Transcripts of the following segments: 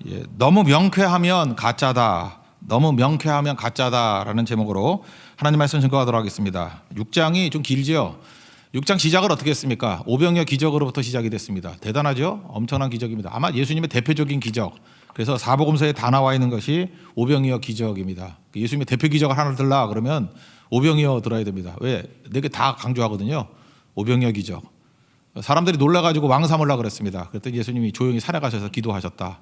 예, 너무 명쾌하면 가짜다. 너무 명쾌하면 가짜다라는 제목으로 하나님 말씀 증거하도록 하겠습니다. 6장이 좀 길죠. 6장 시작을 어떻게 했습니까? 오병이어 기적으로부터 시작이 됐습니다. 대단하죠? 엄청난 기적입니다. 아마 예수님의 대표적인 기적. 그래서 사복음서에 다 나와 있는 것이 오병이어 기적입니다. 예수님의 대표 기적을 하나 들라 그러면 오병이어 들어야 됩니다. 왜? 네 개 다 강조하거든요. 오병이어 기적. 사람들이 놀라가지고 왕 삼으려고 그랬습니다. 그랬더니 예수님이 조용히 산에 가셔서 기도하셨다.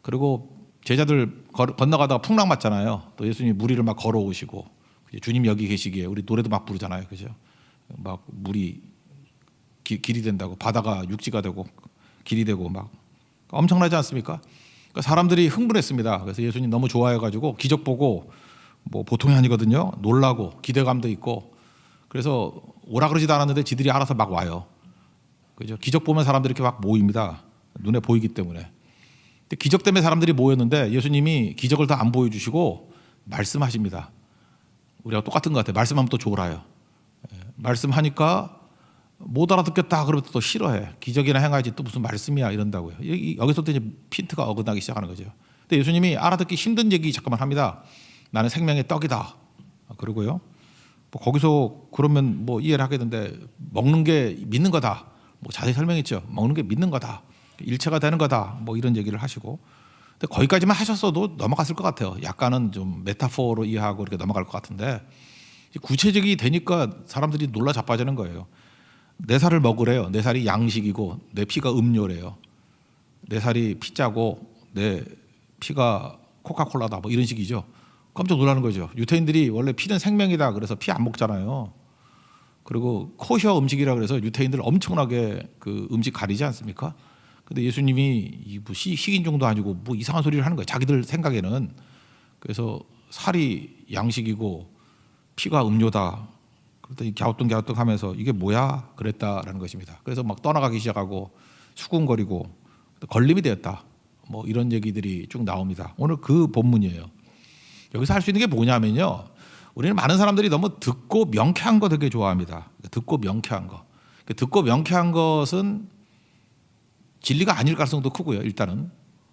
그리고 제자들 건너가다가 풍랑 맞잖아요. 또 예수님이 무리를 막 걸어오시고 주님 여기 계시기에 우리 노래도 막 부르잖아요. 그죠? 막 물이 길이 된다고 바다가 육지가 되고 길이 되고 막 엄청나지 않습니까? 그러니까 사람들이 흥분했습니다. 그래서 예수님 너무 좋아해가지고 기적 보고 뭐 보통이 아니거든요. 놀라고 기대감도 있고 그래서 오라 그러지도 않았는데 지들이 알아서 막 와요. 그죠? 기적 보면 사람들이 이렇게 막 모입니다. 눈에 보이기 때문에. 근데 기적 때문에 사람들이 모였는데 예수님이 기적을 다 안 보여주시고 말씀하십니다. 우리가 똑같은 것 같아요. 말씀하면 또 졸아요. 말씀하니까 못 알아듣겠다 그러면 또 싫어해. 기적이나 행하지 또 무슨 말씀이야 이런다고요. 여기서부터 이제 핀트가 어긋나기 시작하는 거죠. 근데 예수님이 알아듣기 힘든 얘기 잠깐만 합니다. 나는 생명의 떡이다. 그러고요. 뭐 거기서 그러면 뭐 이해를 하게 되는데 먹는 게 믿는 거다. 뭐 자세히 설명했죠. 먹는 게 믿는 거다. 일체가 되는 거다. 뭐 이런 얘기를 하시고. 근데 거기까지만 하셨어도 넘어갔을 것 같아요. 약간은 좀 메타포로 이해하고 이렇게 넘어갈 것 같은데 구체적이 되니까 사람들이 놀라 자빠지는 거예요. 내 살을 먹으래요. 내 살이 양식이고 내 피가 음료래요. 내 살이 피자고 내 피가 코카콜라다. 뭐 이런 식이죠. 깜짝 놀라는 거죠. 유태인들이 원래 피는 생명이다. 그래서 피 안 먹잖아요. 그리고 코셔 음식이라 그래서 유태인들 엄청나게 그 음식 가리지 않습니까? 근데 예수님이 뭐 식인종도 아니고 뭐 이상한 소리를 하는 거예요. 자기들 생각에는. 그래서 살이 양식이고 피가 음료다. 그랬더니 갸우뚱갸우뚱 하면서 이게 뭐야? 그랬다라는 것입니다. 그래서 막 떠나가기 시작하고 수군거리고 걸림이 되었다. 뭐 이런 얘기들이 쭉 나옵니다. 오늘 그 본문이에요. 여기서 할 수 있는 게 뭐냐면요. 우리는 많은 사람들이 너무 듣고 명쾌한 거 되게 좋아합니다. 듣고 명쾌한 거. 듣고 명쾌한 것은 진리가 아닐 가능성도 크고요. 일단은.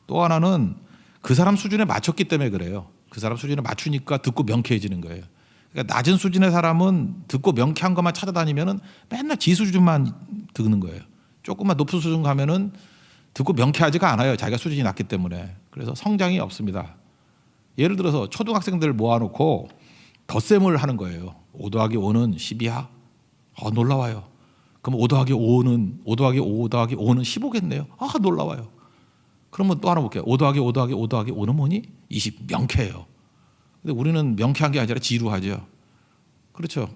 또 하나는 그 사람 수준에 맞췄기 때문에 그래요. 그 사람 수준에 맞추니까 듣고 명쾌해지는 거예요. 그러니까 낮은 수준의 사람은 듣고 명쾌한 것만 찾아다니면은 맨날 지 수준만 듣는 거예요. 조금만 높은 수준 가면은 듣고 명쾌하지가 않아요. 자기가 수준이 낮기 때문에. 그래서 성장이 없습니다. 예를 들어서 초등학생들 모아놓고 덧셈을 하는 거예요. 5 더하기 5는 10이야? 놀라워요. 그럼 5 더하기 5는 5 더하기 5 더하기 5는 15겠네요. 놀라워요. 그러면 또 하나 볼게요. 5 더하기 5 더하기 5 더하기 5는 뭐니? 20. 명쾌해요. 근데 우리는 명쾌한 게 아니라 지루하죠. 그렇죠.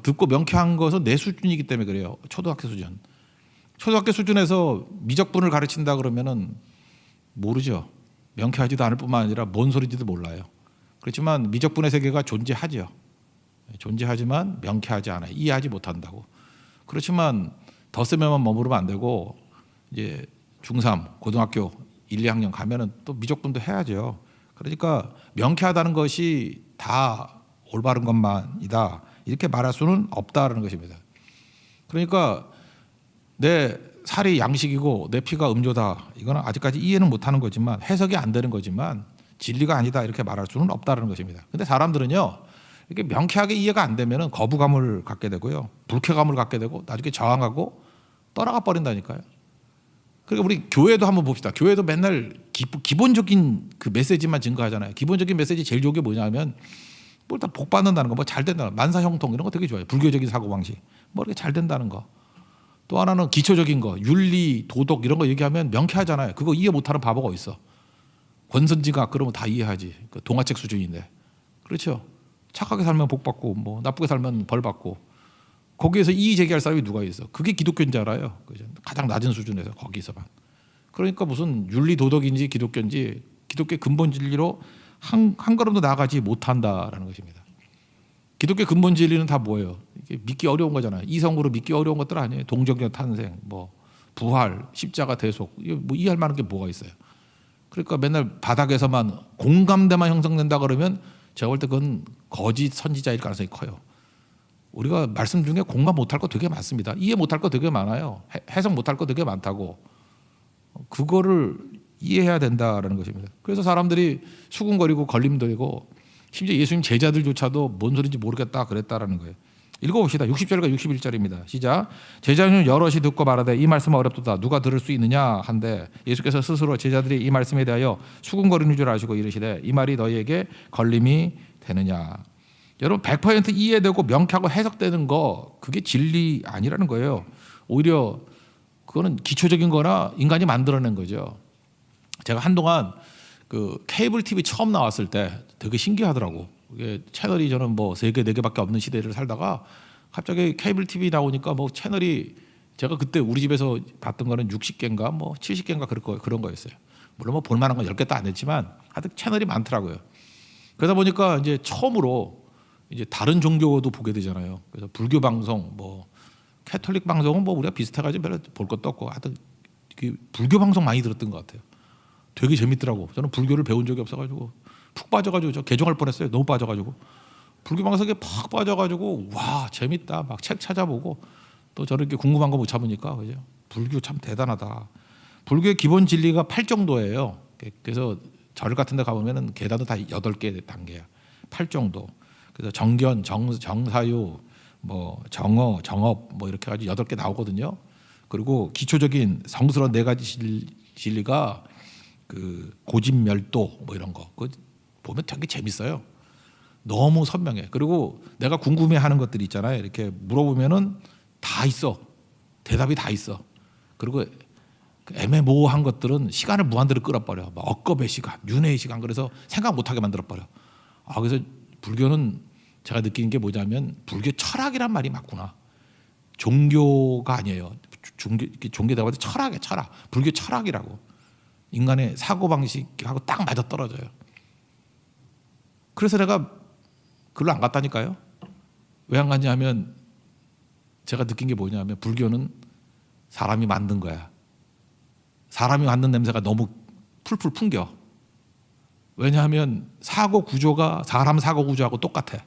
듣고 명쾌한 것은 내 수준이기 때문에 그래요. 초등학교 수준. 초등학교 수준에서 미적분을 가르친다 그러면은 모르죠. 명쾌하지도 않을 뿐만 아니라 뭔 소리인지도 몰라요. 그렇지만 미적분의 세계가 존재하죠. 존재하지만 명쾌하지 않아요. 이해하지 못한다고. 그렇지만 덧셈에만 머무르면 안 되고 이제 중3 고등학교 1, 2학년 가면은 또 미적분도 해야죠. 그러니까 명쾌하다는 것이 다 올바른 것만이다 이렇게 말할 수는 없다라는 것입니다. 그러니까 내 살이 양식이고 내 피가 음료다 이거는 아직까지 이해는 못하는 거지만 해석이 안 되는 거지만 진리가 아니다 이렇게 말할 수는 없다라는 것입니다. 근데 사람들은요 이렇게 명쾌하게 이해가 안 되면은 거부감을 갖게 되고요 불쾌감을 갖게 되고 나중에 저항하고 떠나가 버린다니까요. 그러니까 우리 교회도 한번 봅시다. 교회도 맨날 기본적인 그 메시지만 증거하잖아요. 기본적인 메시지 제일 좋은 게 뭐냐면 뭐 일단 복 받는다는 거, 뭐 잘 된다는 거, 만사형통 이런 거 되게 좋아요. 불교적인 사고방식, 뭐 이렇게 잘 된다는 거. 또 하나는 기초적인 거, 윤리, 도덕 이런 거 얘기하면 명쾌하잖아요. 그거 이해 못하는 바보가 어디 있어? 권선징악 그러면 다 이해하지. 그 동화책 수준인데, 그렇죠? 착하게 살면 복 받고, 뭐 나쁘게 살면 벌 받고. 거기에서 이의 제기할 사람이 누가 있어? 그게 기독교인 줄 알아요. 그죠? 가장 낮은 수준에서 거기서만. 그러니까 무슨 윤리 도덕인지 기독교인지 기독교의 근본 진리로 한 걸음도 나아가지 못한다라는 것입니다. 기독교 근본 진리는 다 뭐예요? 이게 믿기 어려운 거잖아요. 이성으로 믿기 어려운 것들 아니에요. 동정적 탄생, 뭐 부활, 십자가 대속, 뭐 이해할 만한 게 뭐가 있어요? 그러니까 맨날 바닥에서만 공감대만 형성된다 그러면 제가 볼 때 그건 거짓 선지자일 가능성이 커요. 우리가 말씀 중에 공감 못할 거 되게 많습니다. 이해 못할 거 되게 많아요. 해석 못할 거 되게 많다고. 그거를 이해해야 된다라는 것입니다. 그래서 사람들이 수군거리고 걸림돌이고 심지어 예수님 제자들조차도 뭔 소리인지 모르겠다 그랬다라는 거예요. 읽어봅시다. 60절과 61절입니다. 시작. 제자는 여럿이 듣고 말하되 이 말씀은 어렵도다. 누가 들을 수 있느냐 한데 예수께서 스스로 제자들이 이 말씀에 대하여 수군거리는 줄 아시고 이르시되 이 말이 너희에게 걸림이 되느냐. 여러분 100% 이해되고 명쾌하고 해석되는 거 그게 진리 아니라는 거예요. 오히려 그거는 기초적인 거나 인간이 만들어낸 거죠. 제가 한동안 그 케이블 TV 처음 나왔을 때 되게 신기하더라고. 이게 채널이 저는 뭐 3개, 4개밖에 없는 시대를 살다가 갑자기 케이블 TV 나오니까 뭐 채널이 제가 그때 우리 집에서 봤던 거는 60개인가 뭐 70개인가 그런 거였어요. 물론 뭐 볼만한 건 10개도 안 됐지만 하여튼 채널이 많더라고요. 그러다 보니까 이제 처음으로 이제 다른 종교도 보게 되잖아요. 그래서 불교 방송, 뭐 캐톨릭 방송은 뭐 우리가 비슷해가지고 별로 볼 것도 없고 하여튼 불교 방송 많이 들었던 것 같아요. 되게 재밌더라고. 저는 불교를 배운 적이 없어가지고 푹 빠져가지고 저 개종할 뻔했어요. 너무 빠져가지고 불교 방송에 팍 빠져가지고 와 재밌다 막 책 찾아보고 또 저는 이렇게 궁금한 거 못 참으니까 그죠. 불교 참 대단하다. 불교의 기본 진리가 8정도예요. 그래서 절 같은 데 가보면은 계단도 다 8개 단계야. 8정도. 그래서 정견, 정사유, 뭐 정어, 정업 뭐 이렇게 가지고 8개 나오거든요. 그리고 기초적인 성스러운 4가지 진리가 그 고집멸도 뭐 이런 거 그거 보면 되게 재밌어요. 너무 선명해. 그리고 내가 궁금해하는 것들이 있잖아요. 이렇게 물어보면은 다 있어. 대답이 다 있어. 그리고 애매모호한 것들은 시간을 무한대로 끌어버려. 막 억겁의 시간, 윤회의 시간. 그래서 생각 못하게 만들어버려. 그래서 불교는 제가 느끼는 게 뭐냐면 불교 철학이란 말이 맞구나. 종교가 아니에요. 종교다 보니 철학이야, 철학. 불교 철학이라고. 인간의 사고방식하고 딱 맞아떨어져요. 그래서 내가 글로 안 갔다니까요. 왜 안 갔냐 하면 제가 느낀 게 뭐냐면 불교는 사람이 만든 거야. 사람이 만든 냄새가 너무 풀풀 풍겨. 왜냐하면 사고 구조가 사람 사고 구조하고 똑같아.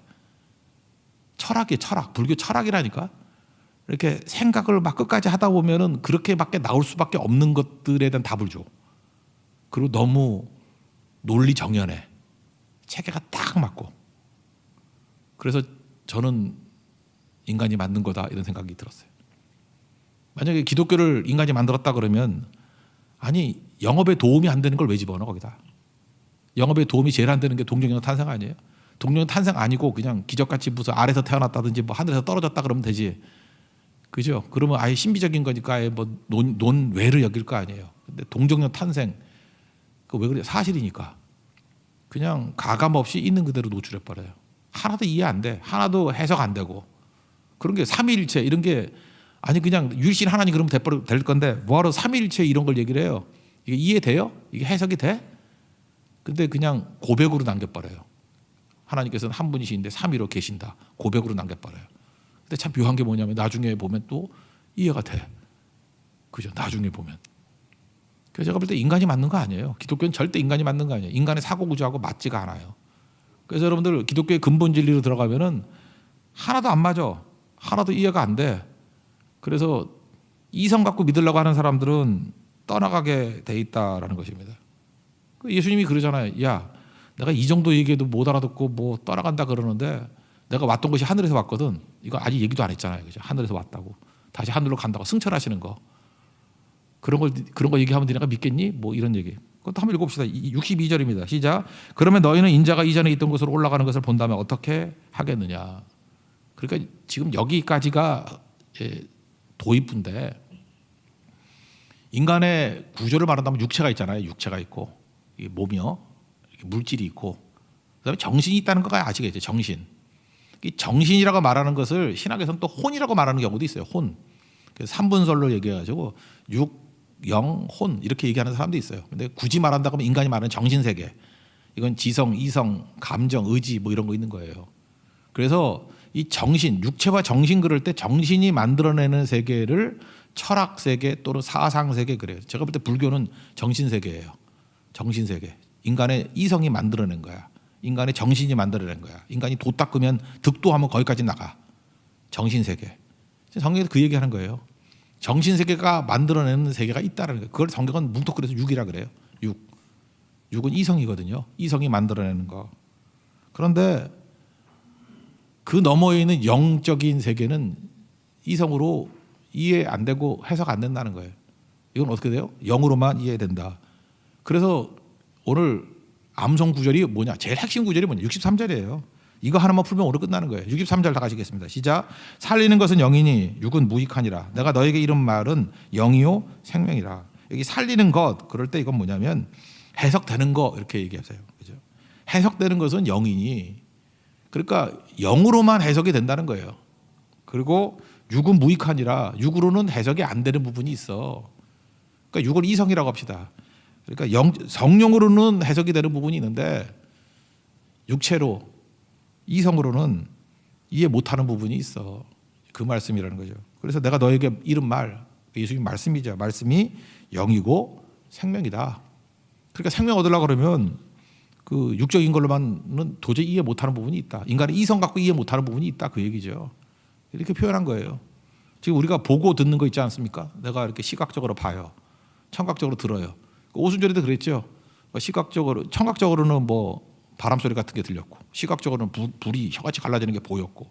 철학이 철학. 불교 철학이라니까. 이렇게 생각을 막 끝까지 하다 보면은 그렇게밖에 나올 수밖에 없는 것들에 대한 답을 줘. 그리고 너무 논리 정연해. 체계가 딱 맞고. 그래서 저는 인간이 만든 거다 이런 생각이 들었어요. 만약에 기독교를 인간이 만들었다 그러면 아니 영업에 도움이 안 되는 걸 왜 집어넣어 거기다. 영업에 도움이 제일 안 되는 게 동정령 탄생 아니에요? 동정령 탄생 아니고 그냥 기적같이 무슨 아래에서 태어났다든지 뭐 하늘에서 떨어졌다 그러면 되지. 그죠? 그러면 아예 신비적인 거니까 아예 뭐 논외를 여길 거 아니에요. 근데 동정령 탄생 왜 그래? 사실이니까. 그냥 가감 없이 있는 그대로 노출해 버려요. 하나도 이해 안 돼. 하나도 해석 안 되고. 그런 게 삼위일체 이런 게 아니 그냥 유일신 하나님 그러면 될 건데 뭐하러 삼위일체 이런 걸 얘기를 해요. 이게 이해돼요? 이게 해석이 돼? 근데 그냥 고백으로 남겨버려요. 하나님께서는 한 분이신데 삼위로 계신다. 고백으로 남겨버려요. 근데 참 묘한 게 뭐냐면 나중에 보면 또 이해가 돼. 그죠? 나중에 보면. 그래서 제가 볼 때 인간이 맞는 거 아니에요. 기독교는 절대 인간이 맞는 거 아니에요. 인간의 사고 구조하고 맞지가 않아요. 그래서 여러분들 기독교의 근본 진리로 들어가면은 하나도 안 맞아. 하나도 이해가 안 돼. 그래서 이성 갖고 믿으려고 하는 사람들은 떠나가게 돼 있다라는 것입니다. 예수님이 그러잖아요. 야, 내가 이 정도 얘기해도 못 알아듣고 뭐 떠나간다 그러는데 내가 왔던 것이 하늘에서 왔거든. 이거 아직 얘기도 안 했잖아요. 그죠? 하늘에서 왔다고. 다시 하늘로 간다고 승천하시는 거. 그런 거 얘기하면 되니까 믿겠니? 뭐 이런 얘기. 그것도 한번 읽어봅시다. 62절입니다. 시작. 그러면 너희는 인자가 이전에 있던 곳으로 올라가는 것을 본다면 어떻게 하겠느냐. 그러니까 지금 여기까지가 도입부인데 인간의 구조를 말한다면 육체가 있잖아요. 육체가 있고 몸이요. 물질이 있고 그다음에 정신이 있다는 거가 아시겠죠. 정신. 이 정신이라고 말하는 것을 신학에서는 또 혼이라고 말하는 경우도 있어요. 혼. 그래서 삼분설로 얘기해가지고 육, 영, 혼 이렇게 얘기하는 사람도 있어요. 근데 굳이 말한다고 하면 인간이 말하는 정신세계. 이건 지성, 이성, 감정, 의지 뭐 이런 거 있는 거예요. 그래서 이 정신, 육체와 정신 그럴 때 정신이 만들어내는 세계를 철학세계 또는 사상세계 그래요. 제가 볼 때 불교는 정신세계예요. 정신세계. 인간의 이성이 만들어낸 거야. 인간의 정신이 만들어낸 거야. 인간이 도 닦으면 득도하면 거기까지 나가. 정신세계. 성경에서 그 얘기하는 거예요. 정신세계가 만들어내는 세계가 있다는 거예요. 그걸 성경은 뭉뚱그려서 육이라 그래요. 육. 육은 이성이거든요. 이성이 만들어내는 거. 그런데 그 너머에 있는 영적인 세계는 이성으로 이해 안 되고 해석 안 된다는 거예요. 이건 어떻게 돼요? 영으로만 이해된다. 그래서 오늘 암송 구절이 뭐냐? 제일 핵심 구절이 뭐냐? 63절이에요. 이거 하나만 풀면 오늘 끝나는 거예요. 63절 다 가시겠습니다. 시작. 살리는 것은 영이니 육은 무익하니라. 내가 너에게 이른 말은 영이요 생명이라. 여기 살리는 것 그럴 때 이건 뭐냐면 해석되는 거 이렇게 얘기하세요. 그죠? 해석되는 것은 영이니 그러니까 영으로만 해석이 된다는 거예요. 그리고 육은 무익하니라. 육으로는 해석이 안 되는 부분이 있어. 그러니까 육을 이성이라고 합시다. 그러니까 성령으로는 해석이 되는 부분이 있는데 육체로 이성으로는 이해 못하는 부분이 있어. 그 말씀이라는 거죠. 그래서 내가 너에게 이른 말, 예수님 말씀이죠. 말씀이 영이고 생명이다. 그러니까 생명 얻으려고 그러면 그 육적인 걸로만은 도저히 이해 못하는 부분이 있다. 인간의 이성 갖고 이해 못하는 부분이 있다. 그 얘기죠. 이렇게 표현한 거예요. 지금 우리가 보고 듣는 거 있지 않습니까? 내가 이렇게 시각적으로 봐요. 청각적으로 들어요. 오순절에도 그랬죠. 시각적으로, 청각적으로는 뭐 바람 소리 같은 게 들렸고, 시각적으로는 불이 혀같이 갈라지는 게 보였고,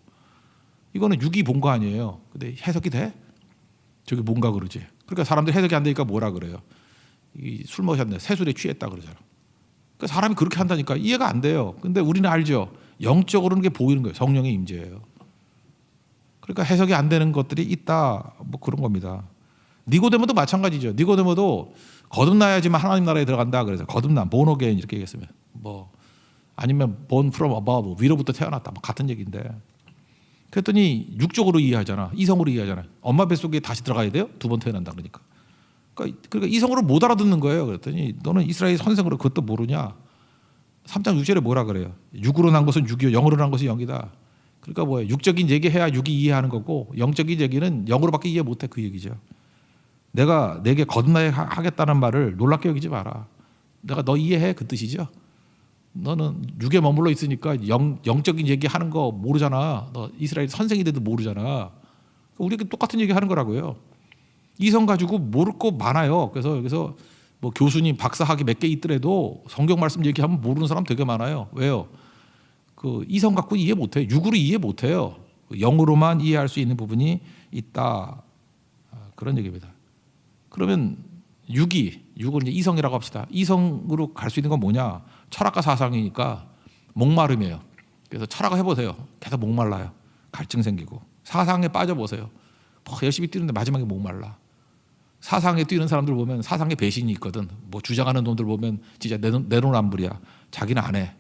이거는 육이 본 거 아니에요. 근데 해석이 돼? 저게 뭔가 그러지. 그러니까 사람들이 해석이 안 되니까 뭐라 그래요? 술 마셨네, 새술에 취했다 그러잖아. 그러니까 사람이 그렇게 한다니까 이해가 안 돼요. 근데 우리는 알죠. 영적으로는 게 보이는 거예요. 성령의 임재예요. 그러니까 해석이 안 되는 것들이 있다. 뭐 그런 겁니다. 니고데모도 마찬가지죠. 니고데모도 거듭나야지만 하나님 나라에 들어간다. 그래서 거듭남, born again 이렇게 얘기했으면 뭐 아니면 born from above 위로부터 태어났다. 뭐 같은 얘기인데. 그랬더니 육적으로 이해하잖아. 이성으로 이해하잖아. 엄마 뱃속에 다시 들어가야 돼요? 두 번 태어난다 그러니까. 그러니까 이성으로 못 알아듣는 거예요. 그랬더니 너는 이스라엘 선생으로 그것도 모르냐? 3장 6절에 뭐라 그래요? 육으로 난 것은 육이요 영으로 난 것은 영이다. 그러니까 뭐예요? 육적인 얘기해야 육이 이해하는 거고 영적인 얘기는 영으로밖에 이해 못해 그 얘기죠. 내가 내게 거듭나야 하겠다는 말을 놀랍게 여기지 마라. 내가 너 이해해 그 뜻이죠. 너는 육에 머물러 있으니까 영적인 얘기하는 거 모르잖아. 너 이스라엘 선생이 돼도 모르잖아. 우리에게 똑같은 얘기 하는 거라고요. 이성 가지고 모를 거 많아요. 그래서 여기서 뭐 교수님 박사학위 몇 개 있더라도 성경 말씀 얘기하면 모르는 사람 되게 많아요. 왜요? 그 이성 갖고 이해 못해요. 육으로 이해 못해요. 영으로만 이해할 수 있는 부분이 있다. 그런 얘기입니다. 그러면 육은 이제 이성이라고 합시다. 이성으로 갈 수 있는 건 뭐냐? 철학과 사상이니까 목마름이에요. 그래서 철학을 해보세요. 계속 목말라요. 갈증 생기고. 사상에 빠져보세요. 열심히 뛰는데 마지막에 목말라. 사상에 뛰는 사람들 보면 사상에 배신이 있거든. 뭐 주장하는 놈들 보면 진짜 내로남불이야. 자기는 안 해.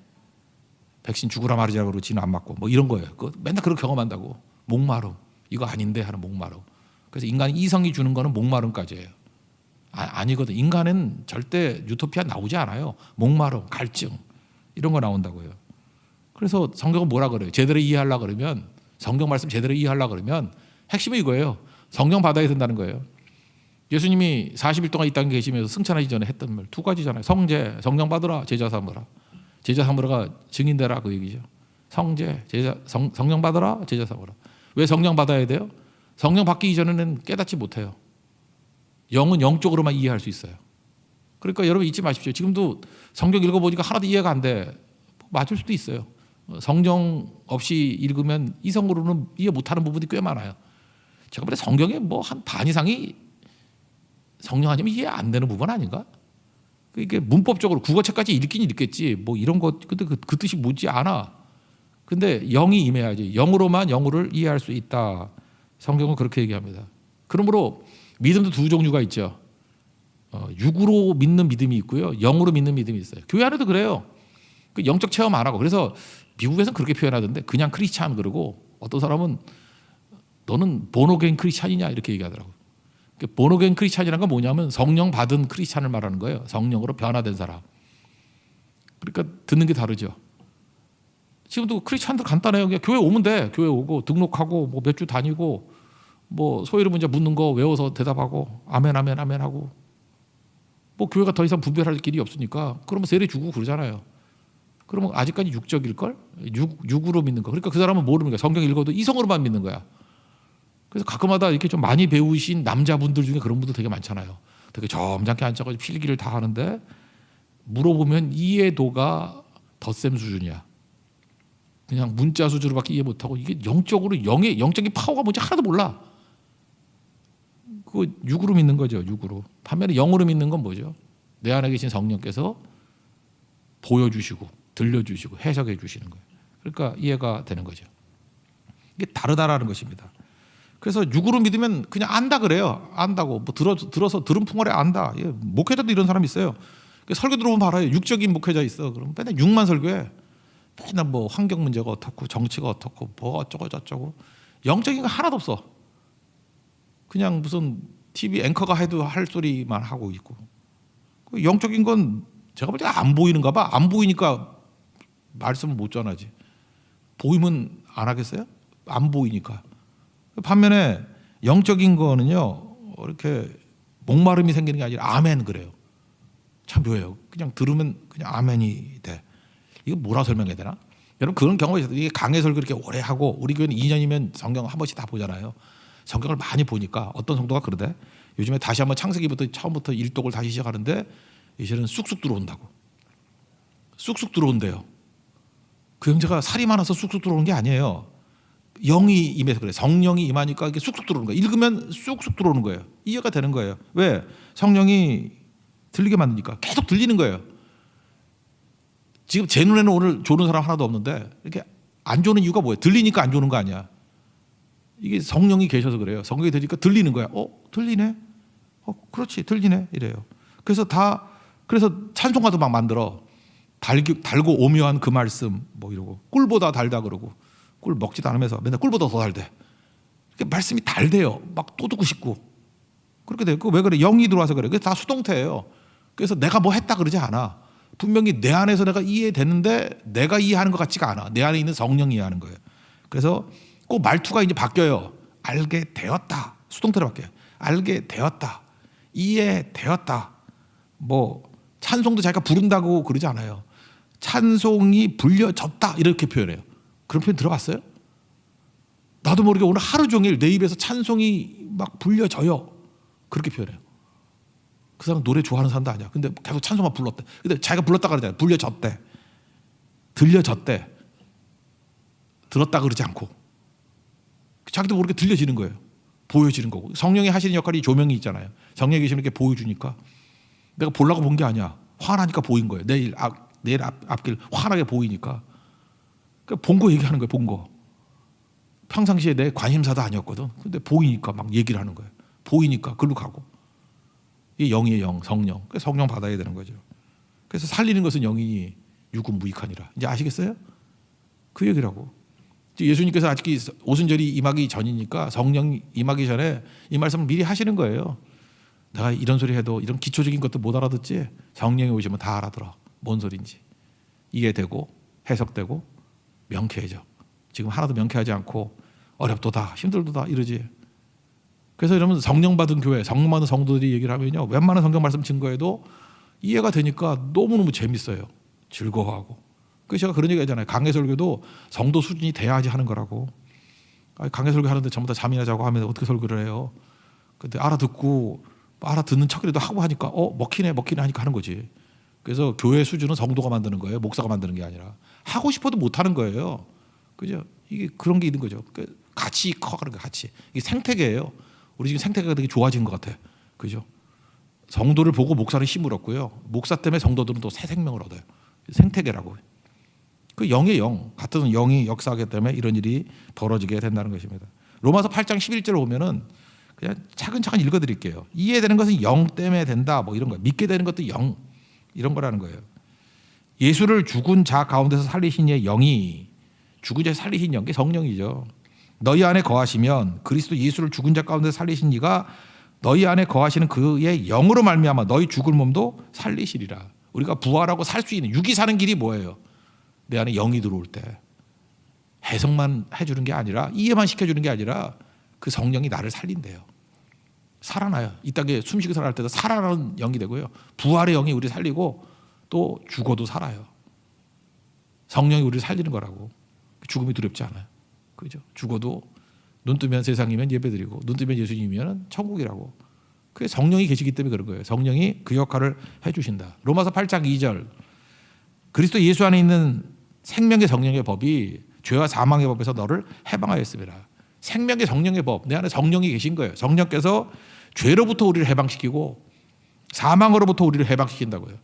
백신 죽으라 말이라 그러고 지는 안 맞고 뭐 이런 거예요. 맨날 그렇게 경험한다고. 목마름. 이거 아닌데 하는 목마름. 그래서 인간이 이성이 주는 거는 목마름까지예요. 아니거든. 인간은 절대 유토피아 나오지 않아요. 목마름, 갈증 이런 거 나온다고요. 그래서 성경은 뭐라 그래요? 제대로 이해하려고 그러면 성경 말씀 제대로 이해하려고 그러면 핵심이 이거예요. 성령 받아야 된다는 거예요. 예수님이 40일 동안 이 땅에 계시면서 승천하기 전에 했던 말 두 가지잖아요. 성제, 성령 받으라, 제자 삼으라. 제자 삼으라가 증인되라 그 얘기죠. 성제, 성령 받으라, 제자 삼으라. 왜 성령 받아야 돼요? 성령 받기 이전에는 깨닫지 못해요. 영은 영적으로만 이해할 수 있어요. 그러니까 여러분 잊지 마십시오. 지금도 성경 읽어보니까 하나도 이해가 안 돼. 맞을 수도 있어요. 성경 없이 읽으면 이성으로는 이해 못하는 부분이 꽤 많아요. 제가 볼때 성경의 뭐 한 반 이상이 성령 아니면 이해 안 되는 부분 아닌가? 이게 문법적으로 국어책까지 읽긴 읽겠지. 뭐 이런 거 근데 그 뜻이 뭐지 않아. 근데 영이 임해야지. 영으로만 영어를 이해할 수 있다. 성경은 그렇게 얘기합니다. 그러므로 믿음도 두 종류가 있죠. 육으로 믿는 믿음이 있고요. 영으로 믿는 믿음이 있어요. 교회 안에도 그래요. 그 영적 체험 안 하고. 그래서 미국에서는 그렇게 표현하던데 그냥 크리스찬 그러고 어떤 사람은 너는 본어게인 크리스찬이냐 이렇게 얘기하더라고요. 본어게인 크리스찬이라는 건 뭐냐면 성령 받은 크리스찬을 말하는 거예요. 성령으로 변화된 사람. 그러니까 듣는 게 다르죠. 지금도 크리스찬들 간단해요. 그냥 교회 오면 돼. 교회 오고 등록하고 뭐 몇 주 다니고 뭐 소위로 문제 묻는 거 외워서 대답하고 아멘 아멘 아멘 하고 뭐 교회가 더 이상 분별할 길이 없으니까 그러면 세례 주고 그러잖아요. 그러면 아직까지 육적일걸? 육으로 믿는 거. 그러니까 그 사람은 모릅니까? 성경 읽어도 이성으로만 믿는 거야. 그래서 가끔마다 이렇게 좀 많이 배우신 남자분들 중에 그런 분들 되게 많잖아요. 되게 점잖게 앉아가지고 필기를 다 하는데 물어보면 이해도가 덧셈 수준이야. 그냥 문자 수준으로밖에 이해 못하고 이게 영적으로 영적인 파워가 뭔지 하나도 몰라. 그거 육으로 믿는 거죠. 육으로. 반면에 영으로 믿는 건 뭐죠? 내 안에 계신 성령께서 보여주시고 들려주시고 해석해 주시는 거예요. 그러니까 이해가 되는 거죠. 이게 다르다라는 것입니다. 그래서 육으로 믿으면 그냥 안다 그래요. 안다고 뭐 들어서 들은 풍월에 안다. 예, 목회자도 이런 사람 있어요. 설교 들어보면 알아요. 육적인 목회자 있어. 그럼 맨날 육만 설교해. 맨날 뭐 환경 문제가 어떻고 정치가 어떻고 뭐 어쩌고 저쩌고 영적인 거 하나도 없어. 그냥 무슨 TV 앵커가 해도 할 소리만 하고 있고. 영적인 건 제가 볼 때 안 보이는가 봐. 안 보이니까 말씀을 못 전하지. 보이면 안 하겠어요? 안 보이니까. 반면에 영적인 거는요, 이렇게 목마름이 생기는 게 아니라 아멘 그래요. 참 묘해요. 그냥 들으면 그냥 아멘이 돼. 이거 뭐라 설명해야 되나? 여러분 그런 경험이 있어요. 이게 강해 설교 이렇게 오래 하고 우리 교회는 2년이면 성경 한 번씩 다 보잖아요. 성경을 많이 보니까 어떤 성도가 그러대. 요즘에 다시 한번 창세기부터 처음부터 일독을 다시 시작하는데 이제는 쑥쑥 들어온다고. 쑥쑥 들어온대요. 그 형제가 살이 많아서 쑥쑥 들어오는 게 아니에요. 영이 임해서 그래. 성령이 임하니까 이게 쑥쑥 들어오는 거예요. 읽으면 쑥쑥 들어오는 거예요. 이해가 되는 거예요. 왜? 성령이 들리게 만드니까 계속 들리는 거예요. 지금 제 눈에는 오늘 조는 사람 하나도 없는데 이렇게 안 조는 이유가 뭐예요? 들리니까 안 조는 거 아니야. 이게 성령이 계셔서 그래요. 성령이 들으니까 들리는 거야. 들리네. 그렇지, 들리네. 이래요. 그래서 찬송가도 막 만들어. 달고 오묘한 그 말씀 뭐 이러고 꿀보다 달다 그러고 꿀 먹지도 않으면서 맨날 꿀보다 더 달대. 말씀이 달대요. 막 또 듣고 싶고 그렇게 돼요. 왜 그래? 영이 들어와서 그래. 그게 다 수동태예요. 그래서 내가 뭐 했다 그러지 않아. 분명히 내 안에서 내가 이해됐는데 내가 이해하는 것 같지가 않아. 내 안에 있는 성령이 이해하는 거예요. 그래서 꼭 말투가 이제 바뀌어요. 알게 되었다. 수동태로 바뀌어요. 알게 되었다. 이해되었다. 뭐 찬송도 자기가 부른다고 그러지 않아요. 찬송이 불려졌다 이렇게 표현해요. 그런 표현 들어봤어요? 나도 모르게 오늘 하루 종일 내 입에서 찬송이 막 불려져요. 그렇게 표현해요. 그 사람 노래 좋아하는 사람도 아니야. 근데 계속 찬송만 불렀대. 근데 자기가 불렀다 그러잖아요. 불려졌대. 들려졌대. 들었다 그러지 않고 자기도 모르게 들려지는 거예요. 보여지는 거고. 성령이 하시는 역할이 조명이 있잖아요. 성령이 계시면 이렇게 보여주니까 내가 보려고 본 게 아니야. 화나니까 보인 거예요. 내일 앞길 환하게 보이니까. 그러니까 본 거 얘기하는 거예요. 본 거. 평상시에 내 관심사도 아니었거든. 근데 보이니까 막 얘기를 하는 거예요. 보이니까 글로 가고. 이게 영이에요. 영, 성령. 그래서 성령 받아야 되는 거죠. 그래서 살리는 것은 영이니 육은 무익하니라. 이제 아시겠어요? 그 얘기라고. 예수님께서 아직 오순절이 임하기 전이니까 성령 임하기 전에 이 말씀을 미리 하시는 거예요. 내가 이런 소리 해도 이런 기초적인 것도 못 알아듣지 성령이 오시면 다 알아들어. 뭔 소리인지 이해되고 해석되고 명쾌해져. 지금 하나도 명쾌하지 않고 어렵도다 힘들도다 이러지. 그래서 여러분 성령 받은 교회 성령 받은 성도들이 얘기를 하면요 웬만한 성경 말씀 증거해도 이해가 되니까 너무너무 재밌어요. 즐거워하고. 그래서 제가 그런 얘기 하잖아요. 강해 설교도 성도 수준이 돼야지 하는 거라고. 강해 설교 하는데 전부 다 잠이나 자고 하면 어떻게 설교를 해요. 근데 알아듣는 척이라도 하고 하니까 먹히네 하니까 하는 거지. 그래서 교회 수준은 성도가 만드는 거예요. 목사가 만드는 게 아니라. 하고 싶어도 못 하는 거예요. 그죠? 이게 그런 게 있는 거죠. 같이 커가는 거 같이. 이게 생태계예요. 우리 지금 생태계가 되게 좋아진 것 같아. 그죠? 성도를 보고 목사는 힘을 얻고요. 목사 때문에 성도들은 또 새 생명을 얻어요. 생태계라고. 그 영의 영, 같은 영이 역사하기 때문에 이런 일이 벌어지게 된다는 것입니다. 로마서 8장 11절을 보면은 그냥 차근차근 읽어드릴게요. 이해되는 것은 영 때문에 된다. 뭐 이런 거. 믿게 되는 것도 영 이런 거라는 거예요. 예수를 죽은 자 가운데서 살리신 이의 영이 죽은 자 살리신 영이 성령이죠. 너희 안에 거하시면 그리스도 예수를 죽은 자 가운데서 살리신 이가 너희 안에 거하시는 그의 영으로 말미암아 너희 죽을 몸도 살리시리라. 우리가 부활하고 살 수 있는 육이 사는 길이 뭐예요? 내 안에 영이 들어올 때 해석만 해주는 게 아니라 이해만 시켜주는 게 아니라 그 성령이 나를 살린대요. 살아나요. 이 땅에 숨쉬고 살아날 때도 살아나는 영이 되고요. 부활의 영이 우리 살리고 또 죽어도 살아요. 성령이 우리를 살리는 거라고. 죽음이 두렵지 않아요. 그죠? 죽어도 눈 뜨면 세상이면 예배드리고 눈 뜨면 예수님이면 천국이라고. 그게 성령이 계시기 때문에 그런 거예요. 성령이 그 역할을 해주신다. 로마서 8장 2절 그리스도 예수 안에 있는 생명의 성령의 법이 죄와 사망의 법에서 너를 해방하였습니다. 생명의 성령의 법, 내 안에 성령이 계신 거예요. 성령께서 죄로부터 우리를 해방시키고 사망으로부터 우리를 해방시킨다고요.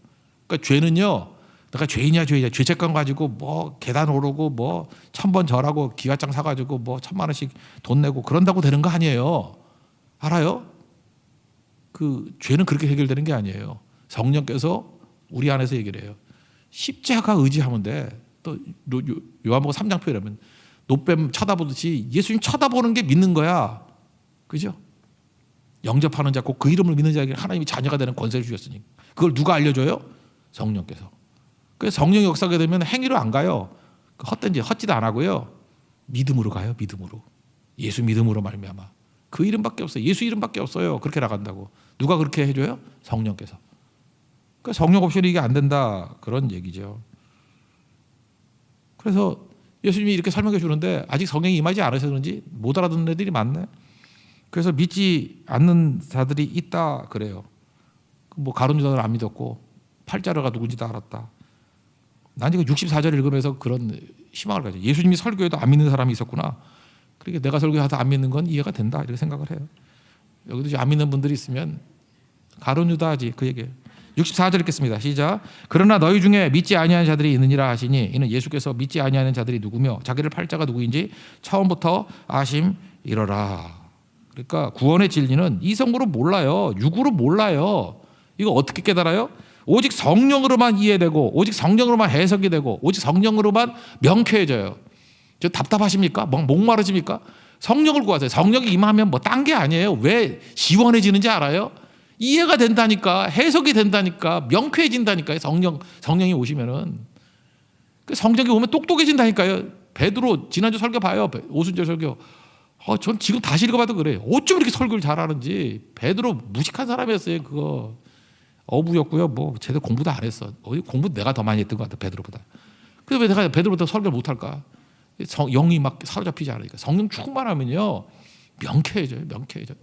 그러니까 죄는요, 내가 죄인이야 죄책감 가지고 뭐 계단 오르고 뭐 1000번 절하고 기와장 사가지고 뭐 1000만 원씩 돈 내고 그런다고 되는 거 아니에요. 알아요? 그 죄는 그렇게 해결되는 게 아니에요. 성령께서 우리 안에서 해결해요. 십자가 의지하면 돼. 또 요한복음 3장 표현하면 노뱀 쳐다보듯이 예수님 쳐다보는 게 믿는 거야. 그죠? 영접하는 자, 꼭 그 이름을 믿는 자에게 하나님이 자녀가 되는 권세를 주셨으니 그걸 누가 알려줘요? 성령께서. 그래서 성령이 역사하게 되면 행위로 안 가요. 헛된 짓, 헛짓 안 하고요. 믿음으로 가요. 믿음으로. 예수 믿음으로 말미암아. 그 이름밖에 없어요. 예수 이름밖에 없어요. 그렇게 나간다고. 누가 그렇게 해줘요? 성령께서. 그러니까 성령 없이는 이게 안 된다. 그런 얘기죠. 그래서 예수님이 이렇게 설명해 주는데 아직 성령이 임하지 않으셔서 그런지 못 알아듣는 애들이 많네. 그래서 믿지 않는 자들이 있다 그래요. 뭐 가룟 유다는 안 믿었고 팔자르가 누군지도 알았다. 난 지금 64절 읽으면서 그런 희망을 가져. 예수님이 설교해도 안 믿는 사람이 있었구나. 그러니까 내가 설교하다 안 믿는 건 이해가 된다 이렇게 생각을 해요. 여기도 안 믿는 분들이 있으면 가룟 유다지 그 얘기예요. 64절 읽겠습니다. 시작. 그러나 너희 중에 믿지 아니하는 자들이 있느니라 하시니 이는 예수께서 믿지 아니하는 자들이 누구며 자기를 팔자가 누구인지 처음부터 아심이러라. 그러니까 구원의 진리는 이성으로 몰라요. 육으로 몰라요. 이거 어떻게 깨달아요? 오직 성령으로만 이해되고 오직 성령으로만 해석이 되고 오직 성령으로만 명쾌해져요. 저 답답하십니까? 목마르십니까? 성령을 구하세요. 성령이 임하면 뭐 딴 게 아니에요. 왜 시원해지는지 알아요? 이해가 된다니까, 해석이 된다니까, 명쾌해진다니까요. 성령이 오시면은. 성령이 오면 똑똑해진다니까요. 베드로 지난주 설교 봐요. 오순절 설교. 전 지금 다시 읽어봐도 그래요. 어쩜 이렇게 설교를 잘하는지. 베드로 무식한 사람이었어요. 그거 어부였고요. 뭐 제대로 공부도 안 했어. 공부 내가 더 많이 했던 것 같아. 베드로보다. 그래서 왜 내가 베드로보다 설교를 못할까? 영이 막 사로잡히지 않으니까. 성령 충만하면요 명쾌해져요.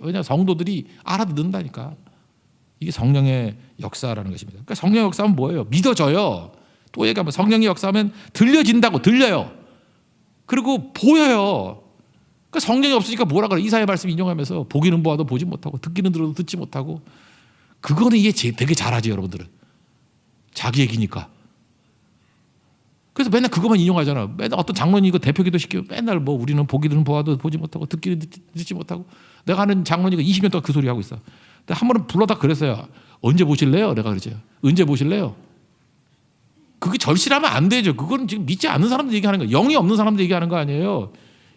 왜냐하면 성도들이 알아듣는다니까. 이게 성령의 역사라는 것입니다. 그러니까 성령의 역사는 뭐예요? 믿어져요. 또 얘기하면 성령의 역사하면 들려진다고. 들려요. 그리고 보여요. 그러니까 성령이 없으니까 뭐라 그래? 이사야 말씀 인용하면서 보기는 보아도 보지 못하고 듣기는 들어도 듣지 못하고. 그거는 이게 되게 잘하지 여러분들은. 자기 얘기니까. 그래서 맨날 그것만 인용하잖아. 맨날 어떤 장로님 이거 대표기도 시키고 맨날 뭐 우리는 보기는 보아도 보지 못하고 듣기는 듣지 못하고. 내가 아는 장로님이 20년 동안 그 소리 하고 있어. 근데 한 번은 불러다 그랬어요. 언제 보실래요? 내가 그러죠. 언제 보실래요? 그게 절실하면 안 되죠. 그건 지금 믿지 않는 사람들 얘기하는 거예요. 영이 없는 사람들 얘기하는 거 아니에요.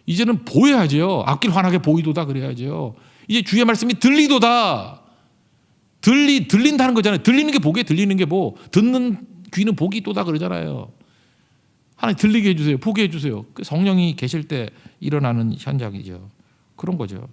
이제는 보여야죠. 앞길 환하게 보이도다 그래야죠. 이제 주의 말씀이 들리도다. 들린다는 거잖아요. 들리는 게 보게, 들리는 게 뭐. 듣는 귀는 복이 또다 그러잖아요. 하나님 들리게 해주세요. 보게 해주세요. 성령이 계실 때 일어나는 현장이죠. 그런 거죠.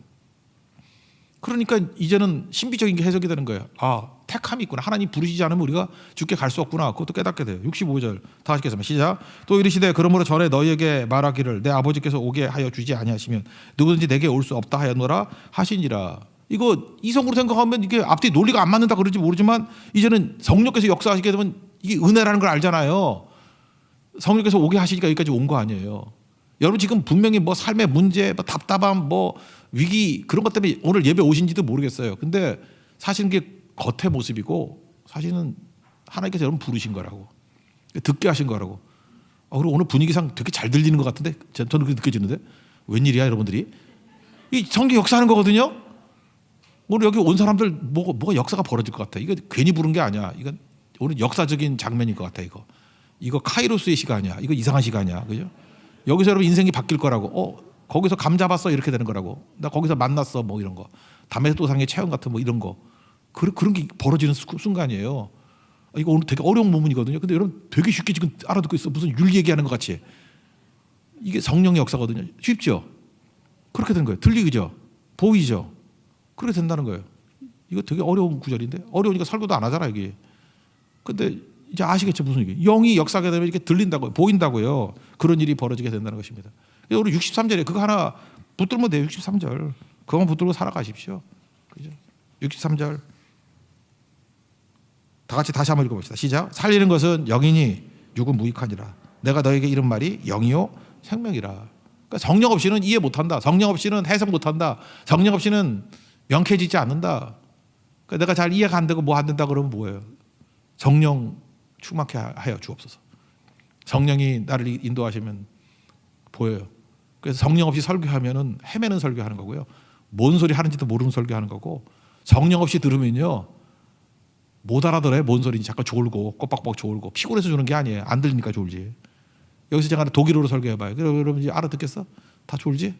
그러니까 이제는 신비적인 게 해석이 되는 거예요. 아, 택함이 있구나. 하나님 부르시지 않으면 우리가 죽게 갈 수 없구나. 그것도 깨닫게 돼요. 65절 다 하시겠습니다. 시작. 또 이르시되 그러므로 전에 너희에게 말하기를 내 아버지께서 오게 하여 주지 아니하시면 누구든지 내게 올 수 없다 하였노라 하시니라. 이거 이성으로 생각하면 이게 앞뒤 논리가 안 맞는다 그런지 모르지만 이제는 성령께서 역사하시게 되면 이게 은혜라는 걸 알잖아요. 성령께서 오게 하시니까 여기까지 온 거 아니에요. 여러분 지금 분명히 뭐 삶의 문제, 뭐 답답함, 뭐 위기 그런 것 때문에 오늘 예배 오신지도 모르겠어요. 근데 사실은 이게 겉의 모습이고 사실은 하나님께서 여러분 부르신 거라고. 듣게 하신 거라고. 그리고 오늘 분위기상 되게 잘 들리는 것 같은데 저는 그렇게 느껴지는데 웬일이야 여러분들이? 이 성경 역사하는 거거든요. 오늘 여기 온 사람들 뭐가 역사가 벌어질 것 같아. 이거 괜히 부른 게 아니야. 이건 오늘 역사적인 장면일 것 같아. 이거 카이로스의 시간이야. 이거 이상한 시간이야. 그죠? 여기서 여러분 인생이 바뀔 거라고. 거기서 감 잡았어 이렇게 되는 거라고. 나 거기서 만났어 뭐 이런 거. 다메섹도상의 체험 같은 뭐 이런 거. 그런 게 벌어지는 순간이에요. 이거 오늘 되게 어려운 부분이거든요. 근데 여러분 되게 쉽게 지금 알아듣고 있어. 무슨 윤리 얘기하는 것 같이. 이게 성령의 역사거든요. 쉽죠? 그렇게 된 거예요. 들리죠? 보이죠? 그렇게 된다는 거예요. 이거 되게 어려운 구절인데 어려우니까 설교도 안 하잖아 이게. 근데 이제 아시겠죠 무슨 얘기? 영이 역사하게 되면 이렇게 들린다고요, 보인다고요. 그런 일이 벌어지게 된다는 것입니다. 우리 63절에 그거 하나 붙들면 돼요. 63절 그거만 붙들고 살아가십시오. 그죠? 63절 다 같이 다시 한번 읽어봅시다. 시작. 살리는 것은 영이니 육은 무익하니라. 내가 너에게 이른 말이 영이요 생명이라. 그러니까 성령 없이는 이해 못한다. 성령 없이는 해석 못한다. 성령 없이는 명쾌해지지 않는다. 그러니까 내가 잘 이해가 안 되고 뭐 안 된다 그러면 뭐예요? 성령 충만케 하여 주옵소서. 성령이 나를 인도하시면 보여요. 그래서 성령 없이 설교하면은 헤매는 설교하는 거고요. 뭔 소리 하는지도 모르는 설교하는 거고, 성령 없이 들으면요 못 알아들어요. 뭔 소리인지. 잠깐 졸고 꼬박꼬박 졸고 피곤해서 주는 게 아니에요. 안 들리니까 졸지. 여기서 제가 독일어로 설교해봐요. 그러면 이제 알아듣겠어? 다 졸지?